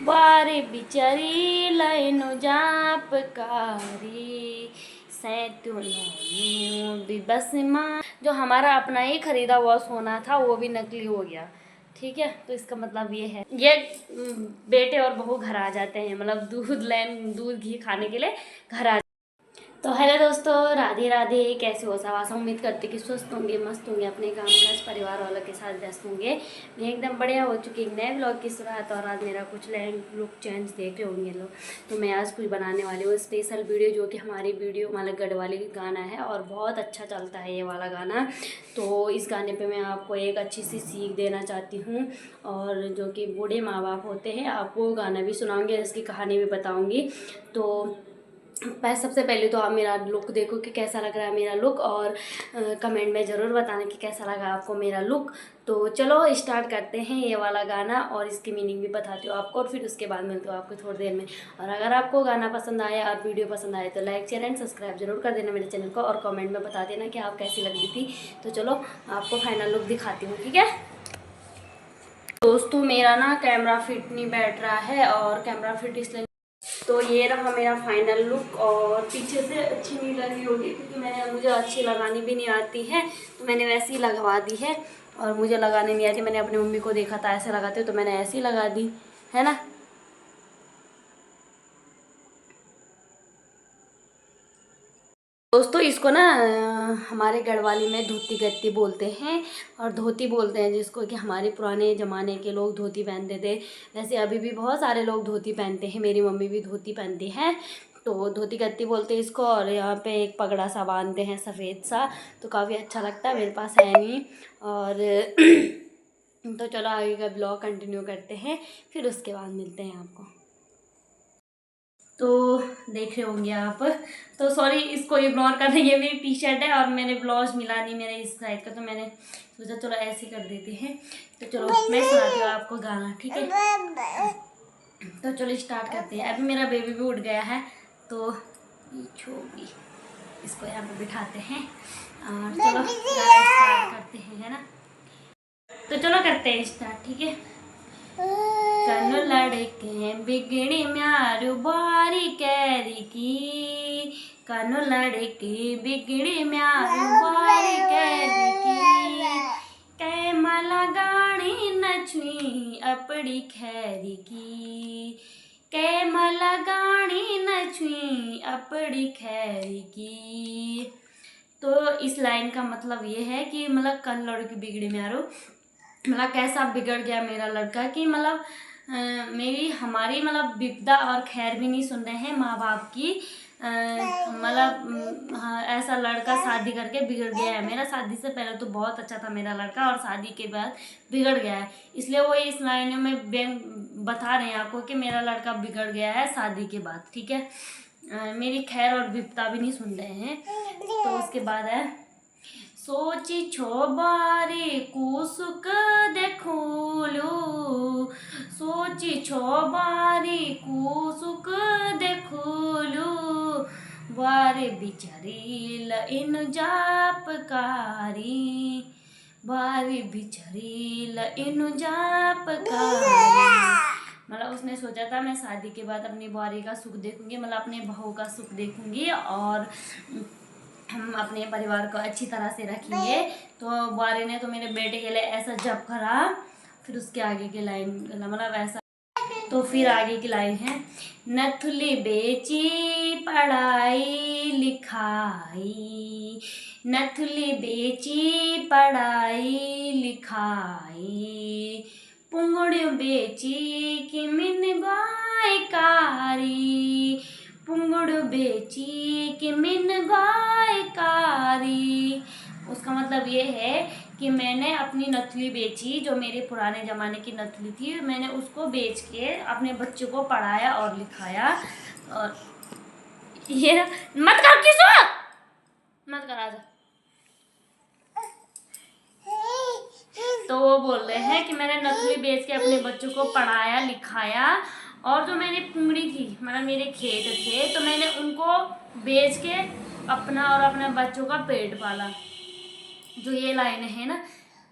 बारे बिचारी लाइनो जापकारी सैतुल भी बस माँ। जो हमारा अपना ही खरीदा हुआ सोना था वो भी नकली हो गया। ठीक है, तो इसका मतलब ये है, ये बेटे और बहू घर आ जाते हैं, मतलब दूध घी खाने के लिए घर आ। तो हेलो दोस्तों, राधे राधे। कैसे हो सब? आशा उम्मीद करते कि स्वस्थ होंगे, मस्त होंगे, अपने काम काज परिवार वालों के साथ व्यस्त होंगे। मैं एकदम बढ़िया हो चुकी एक नए ब्लॉग की शुरुआत, और आज मेरा कुछ लुक चेंज देख रहे होंगे लोग। तो मैं आज कुछ बनाने वाली हूँ स्पेशल वीडियो, जो कि हमारी वीडियो मतलब गढ़वाली गाना है और बहुत अच्छा चलता है ये वाला गाना। तो इस गाने पर मैं आपको एक अच्छी सी सीख देना चाहती हूँ, और जो कि बूढ़े माँ बाप होते हैं आपको गाना भी सुनाऊँगी, इसकी कहानी भी बताऊँगी। तो सबसे पहले तो आप मेरा लुक देखो कि कैसा लग रहा है मेरा लुक, और कमेंट में ज़रूर बताना कि कैसा लगा आपको मेरा लुक। तो चलो स्टार्ट करते हैं ये वाला गाना, और इसकी मीनिंग भी बताती हूँ आपको, और फिर उसके बाद मिलती हूँ आपको थोड़ी देर में। और अगर आपको गाना पसंद आया और वीडियो पसंद आए तो लाइक शेयर एंड सब्सक्राइब जरूर कर देना मेरे चैनल को, और कमेंट में बता देना कि आप कैसी लग रही थी। तो चलो आपको फाइनल लुक दिखाती हूँ, ठीक है दोस्तों। मेरा ना कैमरा फिट नहीं बैठ रहा है, और कैमरा फिट इसलिए, तो ये रहा मेरा फाइनल लुक। और पीछे से अच्छी नहीं लगी होगी क्योंकि मुझे अच्छी लगानी भी नहीं आती है, तो मैंने वैसे ही लगवा दी है। और मुझे लगाने नहीं आती, मैंने अपनी मम्मी को देखा था ऐसे लगाते, तो मैंने ऐसे ही लगा दी है ना। दोस्तों इसको ना हमारे गढ़वाली में धोती गत्ती बोलते हैं, और धोती बोलते हैं जिसको, कि हमारे पुराने ज़माने के लोग धोती पहनते थे। वैसे अभी भी बहुत सारे लोग धोती पहनते हैं, मेरी मम्मी भी धोती पहनती हैं। तो धोती गत्ती बोलते हैं इसको, और यहाँ पे एक पगड़ा सा बांधते हैं सफ़ेद सा, तो काफ़ी अच्छा लगता है। मेरे पास है नहीं। और तो चलो आगे का ब्लॉग कंटिन्यू करते हैं, फिर उसके बाद मिलते हैं आपको। तो देख रहे होंगे आप, तो सॉरी इसको इग्नोर कर रही है। मेरी टी शर्ट है और मैंने ब्लाउज मिला नहीं मेरे इस साइड का, तो मैंने सोचा चलो ऐसे कर देते हैं। तो चलो मैं सुनाती हूँ आपको गाना, ठीक है। तो चलो स्टार्ट करते हैं। अभी मेरा बेबी भी उठ गया है, तो छोटी इसको यहाँ पे बिठाते हैं, और चलो स्टार्ट करते हैं, है ना। तो चलो करते हैं स्टार्ट, ठीक है। कनु लड़के बिगड़ी म्यारू बारी कैरी की, कनु लड़के बिगड़ी म्यारू बारी कैरी की, कै मला गाणी नछुई अपड़ी खैरी की, कै मला गाणी नछुई अपड़ी खैरी की। तो इस लाइन का मतलब ये है कि मतलब कन लड़की बिगड़ी म्यारू, मतलब कैसा बिगड़ गया मेरा लड़का, कि मतलब मेरी हमारी मतलब विपदा और खैर भी नहीं सुन रहे हैं माँ बाप की। मतलब हाँ, ऐसा लड़का शादी करके बिगड़ गया है मेरा। शादी से पहले तो बहुत अच्छा था मेरा लड़का, और शादी के बाद बिगड़ गया है। इसलिए वो इस लाइन में बता रहे हैं आपको कि मेरा लड़का बिगड़ गया है शादी के बाद, ठीक है। मेरी खैर और विपदा भी नहीं सुन रहे हैं। तो उसके बाद है, सोची छो बारी कुसुक देखूलू, सोची छो बारी कुसुक देखूलू, बारे बिचरील इन जापकारी, बारे बिचरील इन जापकारी। मतलब उसने सोचा था मैं शादी के बाद अपनी बुआरी का सुख देखूंगी, मतलब अपने बहू का सुख देखूंगी, और हम अपने परिवार को अच्छी तरह से रखेंगे। तो बुआरी ने तो मेरे बेटे के लिए ऐसा जब करा। फिर उसके आगे की लाइन मतलब ऐसा, तो फिर आगे की लाइन है, नथुली बेची पढ़ाई लिखाई, नथुली बेची पढ़ाई लिखाई, पुंगड़ी बेची कि मिन गायकारी, पुंगड़ बेची कि मिन गायकारी। उसका मतलब ये है कि मैंने अपनी नथुली बेची, जो मेरे पुराने ज़माने की नथुली थी, मैंने उसको बेच के अपने बच्चों को पढ़ाया और लिखाया। और ये मत कर, किसो मत कर, आजा। तो वो बोल रहे हैं कि मैंने नथुली बेच के अपने बच्चों को पढ़ाया लिखाया, और जो मेरी पुंगड़ी थी मतलब मेरे खेत थे, तो मैंने उनको बेच के अपना और अपने बच्चों का पेट पाला। जो ये लाइन है ना,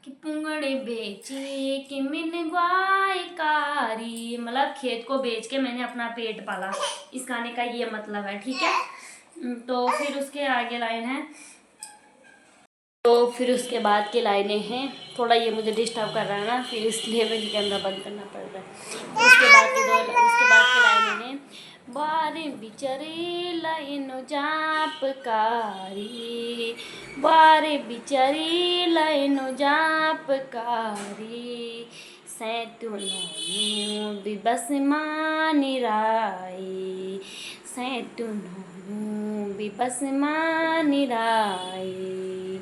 कि पुंगड़े बेचे कि मिन ग्वाई कारी, मतलब खेत को बेच के मैंने अपना पेट पाला। इस गाने का ये मतलब है, ठीक है। तो फिर उसके आगे लाइन है, तो फिर उसके बाद की लाइनें हैं, थोड़ा ये मुझे डिस्टर्ब कर रहा है ना, फिर इसलिए मुझे कैमरा बंद करना पड़ रहा है। तो उसके बाद की लाइनें हैं, बारे बिचरी लाइनो जापकारी, बारे बिचरी लाइनो जापकारी, सैतुनो बिबस मानी राई, सैतुनो बिबस मानी राई।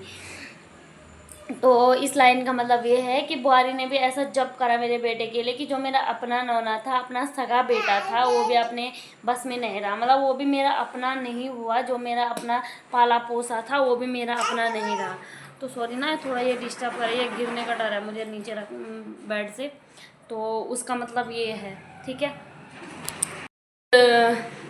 तो इस लाइन का मतलब ये है कि बुआरी ने भी ऐसा जब करा मेरे बेटे के लिए कि जो मेरा अपना नौना था, अपना सगा बेटा था, वो भी अपने बस में नहीं रहा, मतलब वो भी मेरा अपना नहीं हुआ। जो मेरा अपना पाला पोसा था वो भी मेरा अपना नहीं रहा। तो सॉरी ना, थोड़ा ये डिस्टर्ब कर रही है, गिरने का डर है मुझे नीचे रख बेड से, तो उसका मतलब ये है, ठीक है।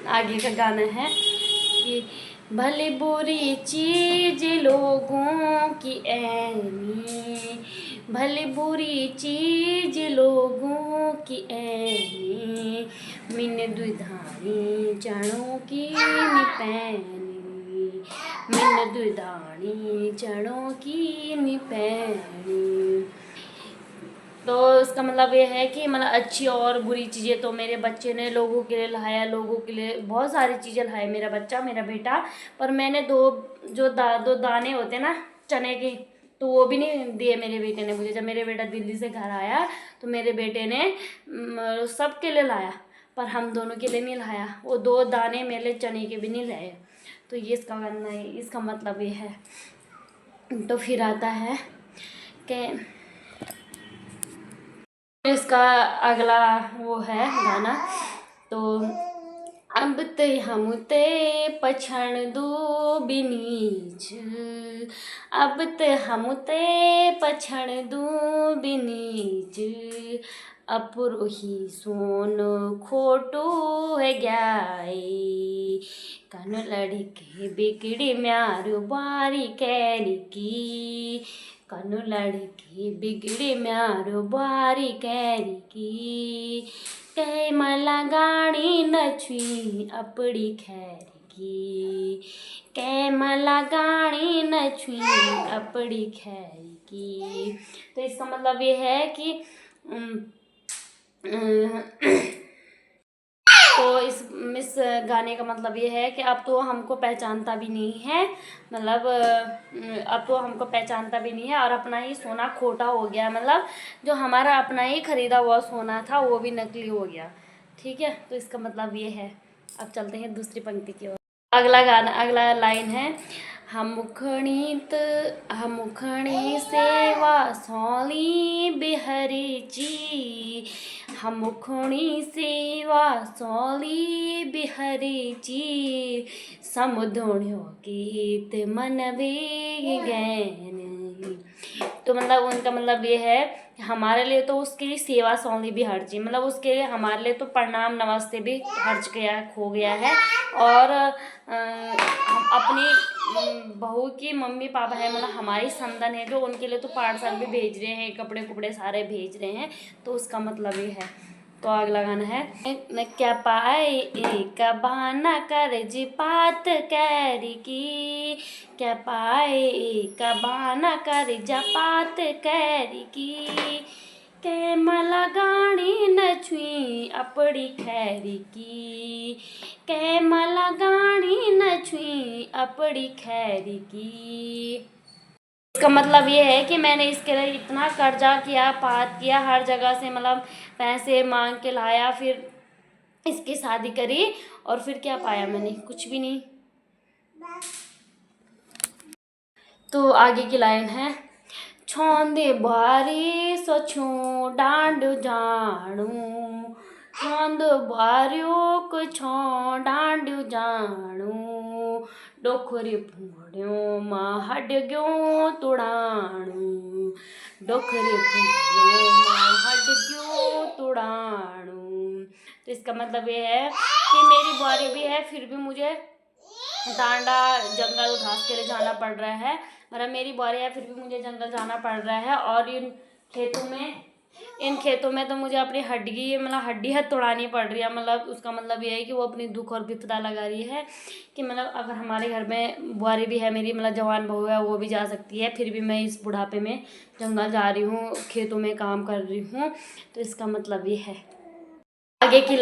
आगे का गाना है कि भले बुरी चीज लोगों की ऐनी, भले बुरी चीज लोगों की ऐनी, मिन दुधानी चणों की निपैनी, मिन दुधानी चणों की निपैनी। तो इसका मतलब ये है कि मतलब अच्छी और बुरी चीज़ें तो मेरे बच्चे ने लोगों के लिए लाया, लोगों के लिए बहुत सारी चीज़ें लाए मेरा बच्चा, मेरा बेटा। पर मैंने दो दाने होते ना चने के, तो वो भी नहीं दिए मेरे बेटे ने मुझे। जब मेरे बेटा दिल्ली से घर आया तो मेरे बेटे ने सबके लिए लाया, पर हम दोनों के लिए नहीं लाया। वो 2 दाने मेरे लिए चने के भी नहीं लाए। तो ये इसका कहना है, इसका मतलब ये है। तो फिर आता है कि इसका अगला वो है गाना, तो अब ते हम ते पछण दो बिनीच, अब ते हम ते पछण दो बिनीच, अपुरोही सोन खोटो है ग्याई, कन लड़के बिगड़ी म्यारू बारी कैरी की, कनु लड़की बिगड़ी म्यारो बारी कैरी की, कह मला गाड़ी न छुई अपड़ी खैरी की, कह मला गाड़ी न छुई अपड़ी खैरी की। तो इसका मतलब ये है कि तो इस गाने का मतलब ये है कि अब तो हमको पहचानता भी नहीं है, मतलब अब तो हमको पहचानता भी नहीं है और अपना ही सोना खोटा हो गया, मतलब जो हमारा अपना ही खरीदा हुआ सोना था वो भी नकली हो गया, ठीक है। तो इसका मतलब ये है। अब चलते हैं दूसरी पंक्ति की ओर। अगला लाइन है, हम मुखणी सेवा सौली बिहरी ची, हम मुखणी सेवा सौली बिहरी ची, समुद्रों गीत मन वे गैन। तो मतलब उनका मतलब ये है कि हमारे लिए तो उसके लिए सेवा सौंधी भी हर चीज़, मतलब उसके लिए हमारे लिए तो प्रणाम नमस्ते भी हर्ज गया खो गया है। और अपनी बहू की मम्मी पापा है, मतलब हमारी संतान है जो, उनके लिए तो पार्सल भी भेज रहे हैं, कपड़े कुपड़े सारे भेज रहे हैं। तो उसका मतलब ये है। तो अगला गाना है, न क्या पाए एक बहाना कर्ज पात कैरी की, क्या पाए एक बहाना कर्ज पात कैरी की, के मला गाड़ी न छुई अपड़ी खैरी की, के मला गाड़ी न छुई अपड़ी खैरी की। इसका मतलब ये है कि मैंने इसके लिए इतना कर्जा किया, पात किया, हर जगह से मतलब पैसे मांग के लाया, फिर इसकी शादी करी और फिर क्या पाया मैंने, कुछ भी नहीं। तो आगे की लाइन है, छोंदे बारी सो डांड जाणू, छोंद बारियो को छो डांड जाणू, डोखरी फूड़ियों मां हट गयो तुड़ाणू, डोखरी फूड़ियों मां हट गयो तुड़ाणू। तो इसका मतलब ये है कि मेरी बुआरी भी है, फिर भी मुझे डांडा जंगल घास के लिए जाना पड़ रहा है, मतलब मेरी बारी है, फिर भी मुझे जंगल जाना पड़ रहा है। और इन खेतों में तो मुझे अपनी हड्डी है तोड़ानी पड़ रही है। मतलब उसका मतलब ये है कि वो अपनी दुख और विपदा लगा रही है कि मतलब अगर हमारे घर में बुआरी भी है मेरी, मतलब जवान बहू है, वो भी जा सकती है, फिर भी मैं इस बुढ़ापे में जंगल जा रही हूँ, खेतों में काम कर रही हूँ। तो इसका मतलब ये है। आगे की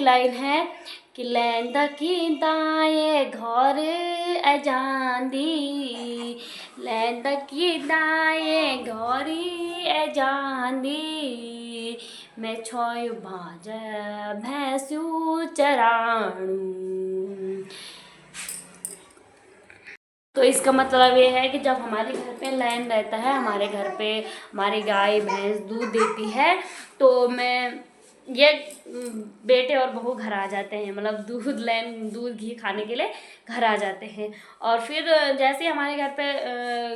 लाइन है कि लैंदा की दाए घर अजांदी, लैंदा की दाए घर अजांदी, मैं छोय भाज भैंसू चराणू। तो इसका मतलब ये है कि जब हमारे घर पे लाइन रहता है, हमारे घर पे हमारी गाय भैंस दूध देती है, तो मैं ये बेटे और बहू घर आ जाते हैं, मतलब दूध घी खाने के लिए घर आ जाते हैं। और फिर जैसे हमारे घर पे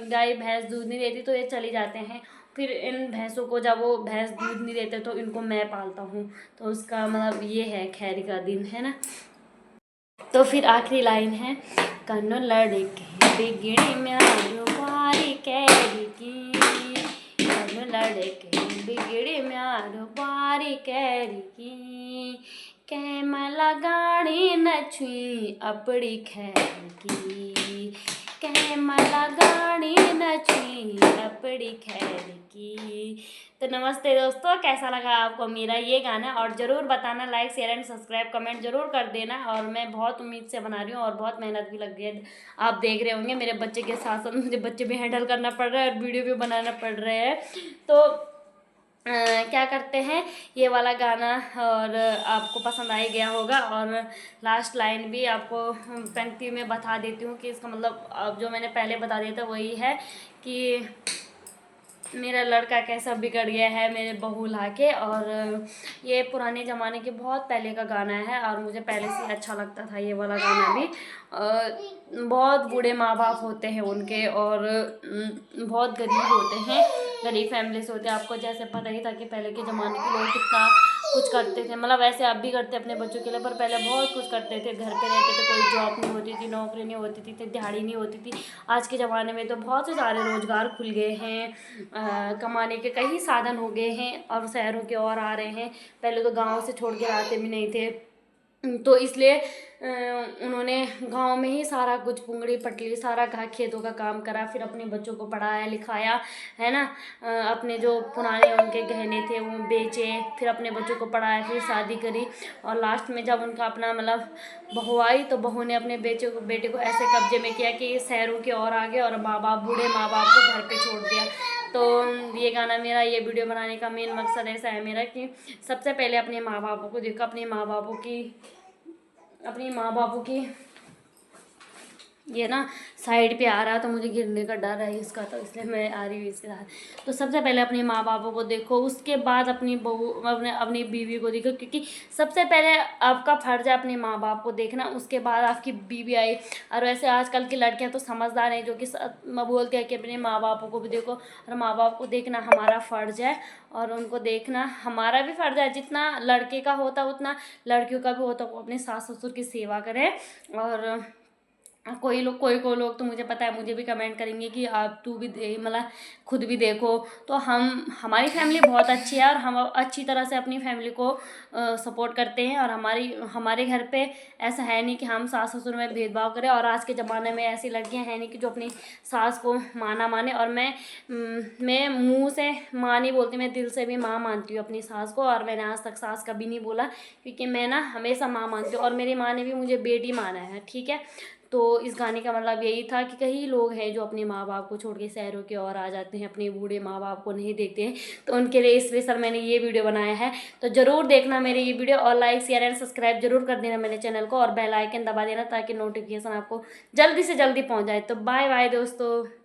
गाय भैंस दूध नहीं देती तो ये चली जाते हैं। फिर इन भैंसों को जब वो भैंस दूध नहीं देते तो इनको मैं पालता हूँ। तो उसका मतलब ये है, खैर का दिन है ना। तो फिर आखिरी लाइन है, कन्नो लड़के बिगड़ी म्यारो बारी कैरी की, कन्नो लड़के बिगड़ी म्यारो बारी कैरी की, कैमला गाड़ी न छुई अपड़ी खैर की, कैमला गाड़ी न छुई अपड़ी खैर की। तो नमस्ते दोस्तों, कैसा लगा आपको मेरा ये गाना? और ज़रूर बताना, like share and subscribe comment जरूर कर देना। और मैं बहुत उम्मीद से बना रही हूँ और बहुत मेहनत भी लग गई है। आप देख रहे होंगे मेरे बच्चे के साथ साथ मुझे बच्चे भी हैंडल करना पड़ रहा है और वीडियो भी बनाना पड़ रहे हैं। तो क्या करते हैं ये वाला गाना, और आपको पसंद आ ही गया होगा। और लास्ट लाइन भी आपको पंक्ति में बता देती हूँ कि इसका मतलब अब जो मैंने पहले बता दिया था वही है कि मेरा लड़का कैसा बिगड़ गया है मेरे बहू ला के। और ये पुराने ज़माने के बहुत पहले का गाना है और मुझे पहले से अच्छा लगता था ये वाला गाना भी। बहुत बूढ़े माँ बाप होते हैं उनके, और बहुत गरीब होते हैं, गरीब फैमिली से होते हैं। आपको जैसे पता ही था कि पहले के ज़माने के लोग कितना कुछ करते थे, मतलब वैसे अब भी करते अपने बच्चों के लिए, पर पहले बहुत कुछ करते थे। घर पे रहते थे, कोई जॉब नहीं होती थी, नौकरी नहीं होती थी, दिहाड़ी नहीं होती थी। आज के ज़माने में तो बहुत से सारे रोज़गार खुल गए हैं, कमाने के कई साधन हो गए हैं और शहरों की ओर आ रहे हैं। पहले तो गांव से छोड़ के आते भी नहीं थे, तो इसलिए उन्होंने गांव में ही सारा कुछ पुंगड़ी पटली सारा खेतों का काम करा, फिर अपने बच्चों को पढ़ाया लिखाया, है ना। अपने जो पुराने उनके गहने थे वो बेचे, फिर अपने बच्चों को पढ़ाया, फिर शादी करी। और लास्ट में जब उनका अपना मतलब बहू आई तो बहू ने अपने बेटे को ऐसे कब्जे में किया कि शहरों की ओर आ गए और बूढ़े माँ बाप को घर पे छोड़ दिया। तो ये गाना मेरा, ये वीडियो बनाने का मेन मकसद ऐसा है मेरा कि सबसे पहले अपने माँ बापों को देखो, अपने माँ बापों की ये ना साइड पे आ रहा तो मुझे गिरने का डर है इसका, तो इसलिए मैं आ रही हूँ इसके साथ। तो सबसे पहले अपने माँ बापों को देखो, उसके बाद अपनी बहू अपनी बीवी को देखो, क्योंकि सबसे पहले आपका फर्ज है अपने माँ बाप को देखना, उसके बाद आपकी बीवी आई। और वैसे आजकल की लड़कियाँ तो समझदार हैं जो कि बोलते हैं कि अपने माँ बापों को भी देखो, और माँ बाप को देखना हमारा फ़र्ज है और उनको देखना हमारा भी फ़र्ज है। जितना लड़के का होता उतना लड़कियों का भी होता, वो अपने सास ससुर की सेवा करें। और कोई लोग तो मुझे पता है मुझे भी कमेंट करेंगे कि आप तू भी मतलब खुद भी देखो। तो हमारी फैमिली बहुत अच्छी है और हम अच्छी तरह से अपनी फैमिली को सपोर्ट करते हैं। और हमारे घर पे ऐसा है नहीं कि हम सास ससुर में भेदभाव करें। और आज के ज़माने में ऐसी लड़कियां हैं नहीं कि जो अपनी सास को माना माने। और मैं मुंह से माँ नहीं बोलती, मैं दिल से भी माँ मानती हूँ अपनी सास को। और मैंने आज तक सास कभी नहीं बोला, क्योंकि मैं ना हमेशा माँ मानती हूँ और मेरी माँ ने भी मुझे बेटी माना है, ठीक है। तो इस गाने का मतलब यही था कि कई लोग हैं जो अपने माँ बाप को छोड़ के शहरों की ओर आ जाते हैं, अपने बूढ़े माँ बाप को नहीं देखते हैं। तो उनके लिए स्पेशल मैंने ये वीडियो बनाया है। तो ज़रूर देखना मेरे ये वीडियो और लाइक शेयर एंड सब्सक्राइब जरूर कर देना मेरे चैनल को, और बेल आइकन दबा देना ताकि नोटिफिकेशन आपको जल्दी से जल्दी पहुँच जाए। तो बाय बाय दोस्तों।